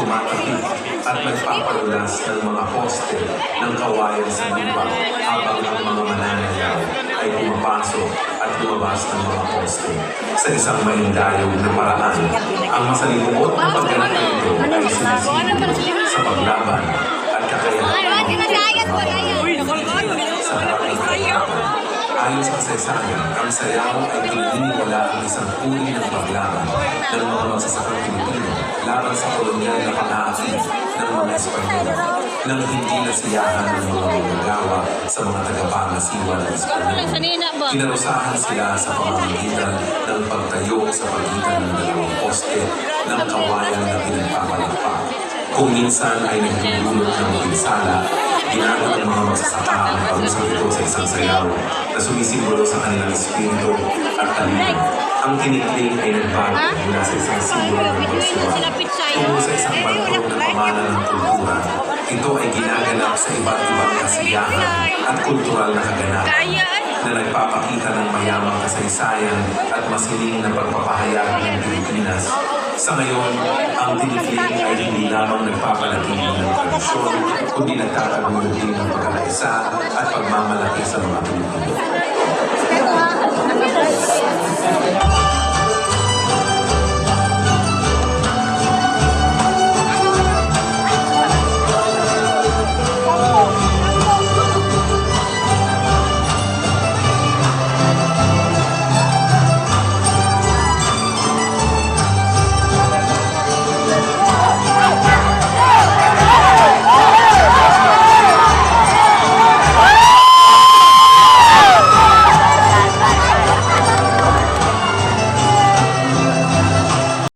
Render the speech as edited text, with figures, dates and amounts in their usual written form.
tumatapik at nagpapalulas ng mga poste ng kawayan sa lupa habang ang mga mananayaw ay pumapasok at lumabas ng mga poste sa isang maindayog na paraan. Ang masalimuot na pagganap na ito ay sinisiguro sa paglaban at kakayahan sa harap ng kalaban. Ayon sa kasaysayan, ang sayaw ay pininiwala ang isang uri ng paglaban ng mga magsasakang Pilipino laban sa kolonyal na pang-aakit ng mga Espanyol nang hindi nasiyahan ng mga magagawa sa mga tagapangasiwa ng Espanyol. Inarusahan sila sa pamamagitan ng pagtayo sa pagitan ng dalawang poste ng kawayan na pinagpapalakpak. Kung minsan ay nagdudulot ng pinsala, ginagawa ng mga magsasaka ang pag-usap ito sa isang sayaw na sumisimbolo sa kanilang espiritu at talino. Ang kinikling ay nagbago mula sa isang simbolo ng pagsuwa tungo sa isang bantog na pamana ng kultura. Ito ay ginaganap sa iba't ibang kasiyahan at kultural na kaganapan na nagpapakita ng mayamang kasaysayan at masining na pagpapahayag ng Pilipinas. Sa ngayon, ang tinikling ay hindi lamang nagpapalaging ng tradisyon, kundi nagtatagulo din ng pagkakaisa at pagmamalaki sa mga Pilipino.